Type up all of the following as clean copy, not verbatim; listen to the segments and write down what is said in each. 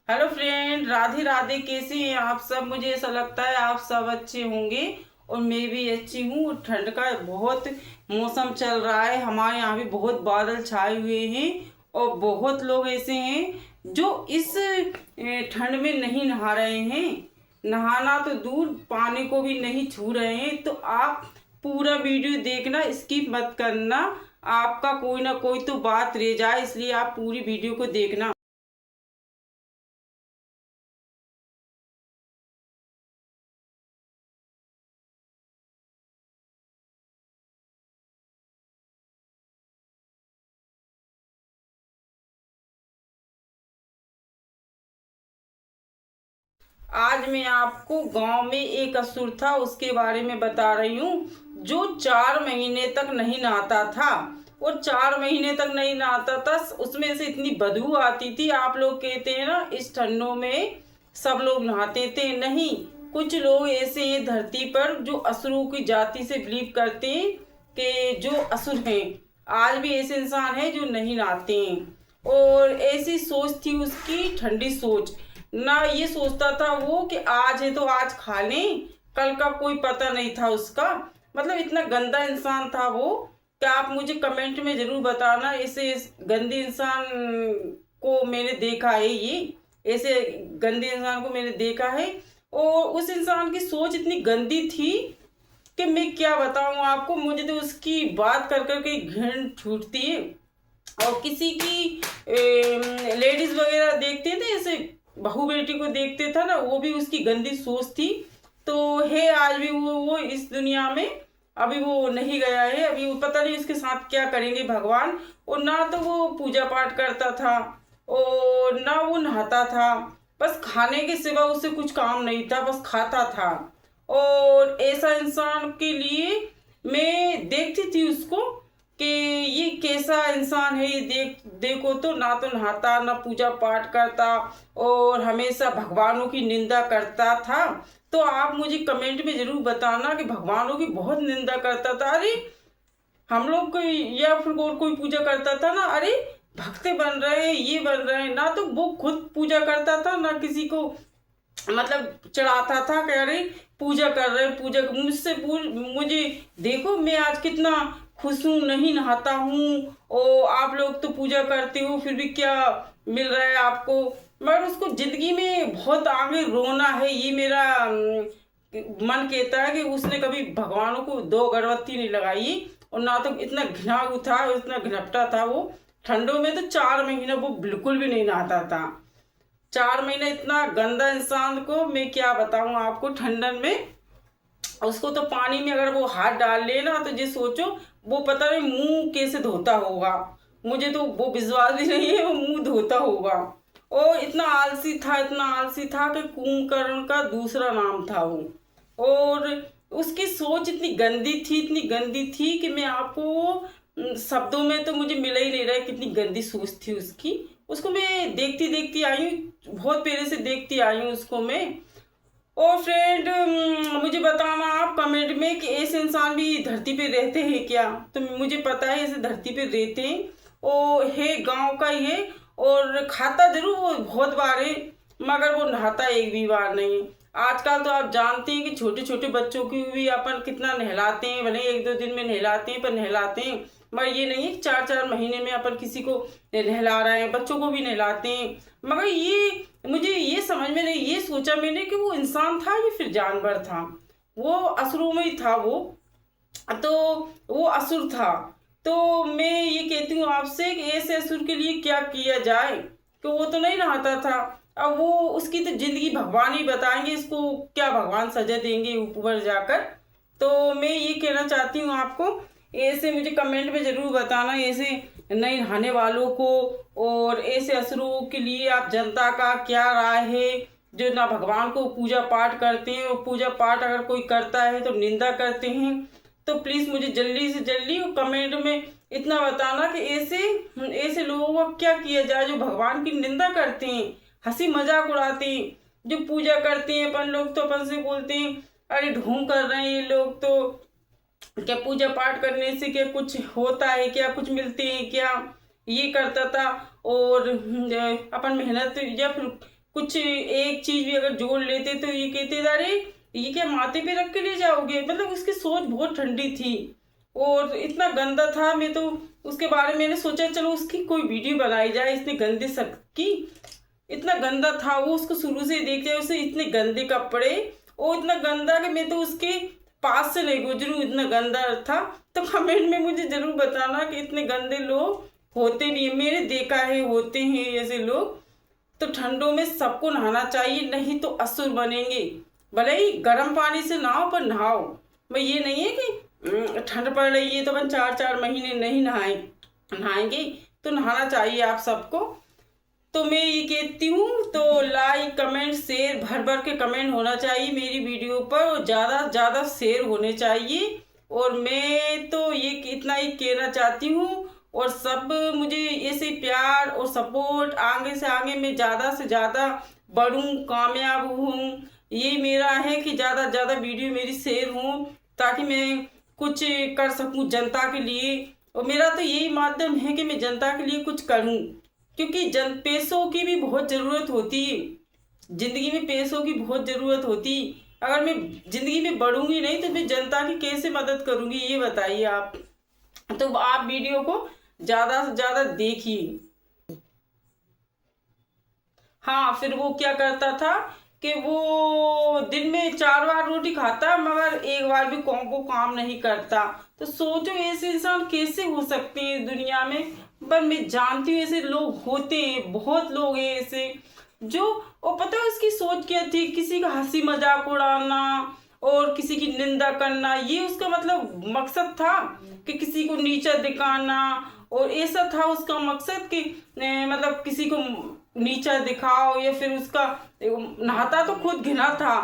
Hello friend, Radhe Radhe. कैसे हैं आप सब? मुझे ऐसा लगता है आप सब अच्छे होंगे और मैं भी अच्छी हूँ। ठंड का बहुत मौसम चल रहा है, हमारे यहाँ भी बहुत बादल छाए हुए हैं और बहुत लोग ऐसे हैं जो इस ठंड में नहीं नहा रहे हैं। नहाना तो दूर, पानी को भी नहीं छू रहे हैं। तो आप पूरा वीडियो देखना, स्किप मत करना। आपका कोई ना कोई तो बात रह जाए, इसलिए आप पूरी वीडियो को देखना। आज मैं आपको गांव में एक असुर था उसके बारे में बता रही हूँ, जो 4 महीने तक नहीं नहाता था। और 4 महीने तक नहीं नहाता था, उसमें से इतनी बदबू आती थी। आप लोग कहते हैं ना इस ठंडों में सब लोग नहाते थे, नहीं। कुछ लोग ऐसे हैं धरती पर जो असुरों की जाति से बिलीव करते हैं कि जो असुर हैं। आज भी ऐसे इंसान हैं जो नहीं नहाते हैं। और ऐसी सोच थी उसकी, ठंडी सोच। ना ये सोचता था वो कि आज है तो आज खा लें, कल का कोई पता नहीं था उसका। मतलब इतना गंदा इंसान था वो। क्या आप मुझे कमेंट में जरूर बताना, ऐसे गंदे इंसान को मैंने देखा है। ये ऐसे गंदे इंसान को मैंने देखा है। और उस इंसान की सोच इतनी गंदी थी कि मैं क्या बताऊं आपको। मुझे तो उसकी बात कर करके घिन छूटती है। और किसी की लेडीज वगैरह देखते थे ऐसे, बहू बेटी को देखते था ना, वो भी उसकी गंदी सोच थी। तो है आज भी वो इस दुनिया में। अभी वो नहीं गया है, अभी वो पता नहीं उसके साथ क्या करेंगे भगवान। और ना तो वो पूजा पाठ करता था और ना वो नहाता था। बस खाने के सिवा उससे कुछ काम नहीं था, बस खाता था। और ऐसा इंसान के लिए मैं देखती थी उसको कि ये कैसा इंसान है। ये देखो तो ना तो नहाता ना पूजा पाठ करता और हमेशा भगवानों की निंदा करता था। तो आप मुझे कमेंट में जरूर बताना कि भगवानों की बहुत निंदा करता था। अरे हम लोग कोई या फिर और कोई पूजा करता था ना, अरे भक्त बन रहे हैं, ये बन रहे हैं। ना तो वो खुद पूजा करता था ना किसी को मतलब चढ़ाता था कि अरे पूजा कर रहे हैं, पूजा मुझसे मुझे देखो मैं आज कितना खुश हूँ, नहीं नहाता हूँ। और आप लोग तो पूजा करते हो, फिर भी क्या मिल रहा है आपको। मगर उसको जिंदगी में बहुत आगे रोना है, ये मेरा मन कहता है कि उसने कभी भगवानों को 2 अगरबत्ती नहीं लगाई। और ना तो इतना घिनाऊ था, इतना घिनपटा था वो। ठंडों में तो 4 महीने वो बिल्कुल भी नहीं नहाता था। 4 महीने इतना गंदा इंसान को मैं क्या बताऊं आपको। ठंडन में उसको तो पानी में अगर वो हाथ डाल ले ना, तो ये सोचो वो पता नहीं मुंह कैसे धोता होगा। मुझे तो वो विश्वास ही नहीं है वो मुंह धोता होगा। और इतना आलसी था, इतना आलसी था कि कुंभकर्ण का दूसरा नाम था वो। और उसकी सोच इतनी गंदी थी, इतनी गंदी थी कि मैं आपको शब्दों में तो मुझे मिला ही नहीं रहा है कितनी गंदी सोच थी उसकी। उसको मैं देखती देखती आई हूँ, बहुत पहले से देखती आई हूँ उसको मैं। और फ्रेंड मुझे बताना आप कमेंट में कि ऐसे इंसान भी धरती पे रहते हैं क्या। तो मुझे पता है ऐसे धरती पे रहते हैं। वो है गांव का ही है और खाता जरूर वो बहुत बार है, मगर वो नहाता एक भी बार नहीं। आजकल तो आप जानते हैं कि छोटे छोटे बच्चों की भी अपन कितना नहलाते हैं, भले 1-2 दिन में नहलाते हैं पर नहलाते हैं। मगर ये नहीं है 4-4 महीने में अपन किसी को नहला रहे हैं, बच्चों को भी नहलाते हैं। मगर ये मुझे ये समझ में नहीं, ये सोचा मैंने कि वो इंसान था या फिर जानवर था। वो असुरों में ही था वो, तो वो असुर था। तो मैं ये कहती हूँ आपसे कि ऐसे असुर के लिए क्या किया जाए, कि वो तो नहीं नहाता था। अब वो उसकी तो जिंदगी भगवान ही बताएंगे, इसको क्या भगवान सजा देंगे ऊपर जाकर। तो मैं ये कहना चाहती हूँ आपको, ऐसे मुझे कमेंट में जरूर बताना ऐसे नहीं नहाने वालों को। और ऐसे असुरों के लिए आप जनता का क्या राय है, जो ना भगवान को पूजा पाठ करते हैं और पूजा पाठ अगर कोई करता है तो निंदा करते हैं। तो प्लीज मुझे जल्दी से जल्दी कमेंट में इतना बताना कि ऐसे ऐसे लोगों को क्या किया जाए जो भगवान की निंदा करते हैं, हंसी मजाक उड़ाते हैं। जो पूजा करते हैं अपन लोग तो अपन से बोलते हैं अरे ढोंग कर रहे हैं ये लोग, तो क्या पूजा पाठ करने से क्या कुछ होता है, क्या कुछ मिलते हैं क्या। ये करता था। और अपन मेहनत या फिर कुछ एक चीज भी अगर जोड़ लेते तो ये कहते अरे ये क्या माथे पे रख के ले जाओगे। मतलब उसकी सोच बहुत ठंडी थी और इतना गंदा था। मैं तो उसके बारे में मैंने सोचा चलो उसकी कोई वीडियो बनाई जाए इतने गंदे सब की। इतना गंदा था वो, उसको शुरू से देखते हैं उसे इतने गंदे कपड़े और इतना गंदा कि मैं तो उसके पास से नहीं गुजरूं, इतना गंदा था। तो कमेंट में मुझे जरूर बताना कि इतने गंदे लोग होते भी हैं, मैंने देखा है होते हैं ऐसे लोग। तो ठंडों में सबको नहाना चाहिए, नहीं तो असुर बनेंगे। भले ही गर्म पानी से नहाओ पर नहाओ। भाई ये नहीं है कि ठंड पड़ रही है तो अपन 4-4 महीने नहीं नहाएंगे। तो नहाना चाहिए आप सबको। तो मैं ये कहती हूँ तो लाइक कमेंट शेयर भर भर के कमेंट होना चाहिए मेरी वीडियो पर और ज़्यादा ज़्यादा शेयर होने चाहिए। और मैं तो ये इतना ही कहना चाहती हूँ और सब मुझे ऐसे प्यार और सपोर्ट आगे से आगे मैं ज़्यादा से ज़्यादा बढ़ूँ, कामयाब हूँ। ये मेरा है कि ज़्यादा से ज़्यादा वीडियो मेरी शेयर हो ताकि मैं कुछ कर सकूँ जनता के लिए। और मेरा तो यही माध्यम है कि मैं जनता के लिए कुछ करूँ, क्योंकि पैसों की भी बहुत ज़रूरत होती है। ज़िंदगी में पैसों की बहुत ज़रूरत होती। अगर मैं ज़िंदगी में बढ़ूंगी नहीं तो मैं जनता की कैसे मदद करूंगी ये बताइए आप। तो आप वीडियो को ज़्यादा से ज़्यादा देखिए। हाँ, फिर वो क्या करता था कि वो दिन में 4 बार रोटी खाता मगर एक बार भी वो काम नहीं करता। तो सोचो ऐसे इंसान कैसे हो सकते हैं दुनिया में। पर मैं जानती हूँ ऐसे लोग होते हैं, बहुत लोग हैं ऐसे जो, और पता है उसकी सोच क्या थी, किसी का हंसी मजाक उड़ाना और किसी की निंदा करना, ये उसका मतलब मकसद था कि किसी को नीचा दिखाना। और ऐसा था उसका मकसद कि मतलब किसी को नीचा दिखाओ या फिर उसका नहाता तो खुद घिना था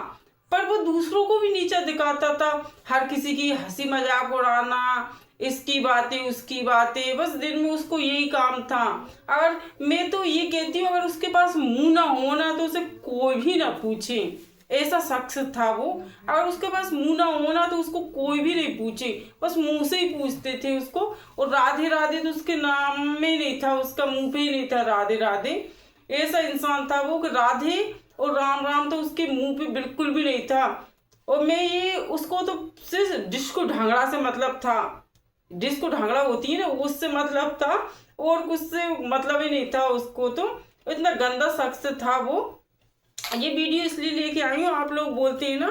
पर वो दूसरों को भी नीचा दिखाता था। हर किसी की हंसी मजाक उड़ाना, इसकी बातें उसकी बातें, बस दिन में उसको यही काम था। अगर मैं तो ये कहती हूँ अगर उसके पास मुंह ना हो ना तो उसे कोई भी ना पूछे, ऐसा शख्स था वो। अगर उसके पास मुंह ना हो ना तो उसको कोई भी नहीं पूछे, बस मुंह से ही पूछते थे उसको। और राधे राधे तो उसके नाम में नहीं था, उसका मुंह पे ही नहीं था राधे राधे। ऐसा इंसान था वो कि राधे और राम राम तो उसके मुंह पे बिल्कुल भी नहीं था। और मैं ये उसको तो सिर्फ डिस्को ढांगड़ा से मतलब था, जिसको ढांगड़ा होती है ना उससे मतलब था और कुछ से मतलब ही नहीं था उसको। तो इतना गंदा शख्स था वो। ये वीडियो इसलिए लेके आई हूँ, आप लोग बोलते हैं ना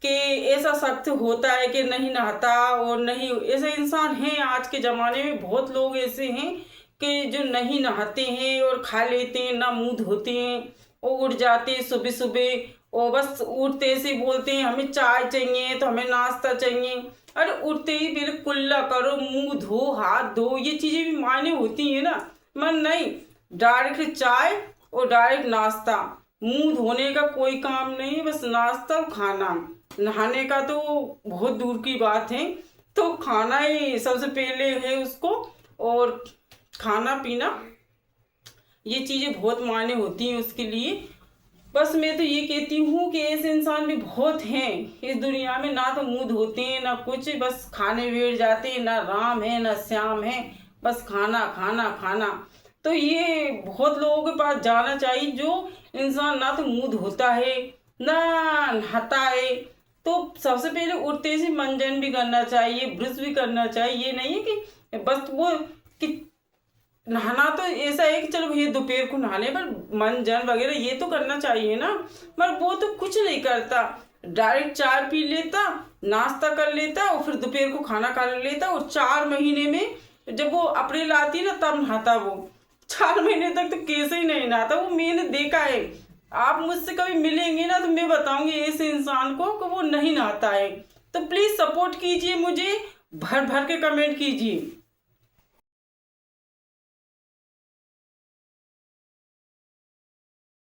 कि ऐसा शख्स होता है कि नहीं नहाता और नहीं, ऐसे इंसान हैं आज के ज़माने में। बहुत लोग ऐसे हैं कि जो नहीं नहाते हैं और खा लेते हैं, ना मुंह धोते हैं और उठ जाते हैं सुबह सुबह और बस उठते से बोलते हैं हमें चाय चाहिए तो हमें नाश्ता चाहिए। अरे उठते ही फिर कुल्ला करो, मुंह धो, हाथ धो, ये चीज़ें भी मायने होती हैं ना। मन नहीं, डायरेक्ट चाय और डायरेक्ट नाश्ता, मुंह धोने का कोई काम नहीं, बस नाश्ता और खाना। नहाने का तो बहुत दूर की बात है। तो खाना ही सबसे पहले है उसको, और खाना पीना ये चीज़ें बहुत मायने होती हैं उसके लिए। बस मैं तो ये कहती हूँ कि ऐसे इंसान भी बहुत हैं इस दुनिया में, ना तो मुंह धोते हैं ना कुछ, बस खाने बैठ जाते हैं, ना राम है ना श्याम है, बस खाना खाना खाना। तो ये बहुत लोगों के पास जाना चाहिए जो इंसान ना तो मुंह धोता है ना नहाता है। तो सबसे पहले उठते से मंजन भी करना चाहिए, ब्रश भी करना चाहिए। ये नहीं है कि बस वो कि नहाना तो ऐसा है कि चलो भैया दोपहर को नहाने पर मंजन वगैरह ये तो करना चाहिए ना, पर वो तो कुछ नहीं करता। डायरेक्ट चाय पी लेता, नाश्ता कर लेता और फिर दोपहर को खाना खा लेता। और 4 महीने में जब वो अप्रैल आती है ना तब नहाता वो। 4 महीने तक तो कैसे ही नहीं नहाता वो, मैंने देखा है। आप मुझसे कभी मिलेंगे ना तो मैं बताऊंगी ऐसे इंसान को कि वो नहीं नहाता है। तो प्लीज सपोर्ट कीजिए मुझे, भर भर के कमेंट कीजिए।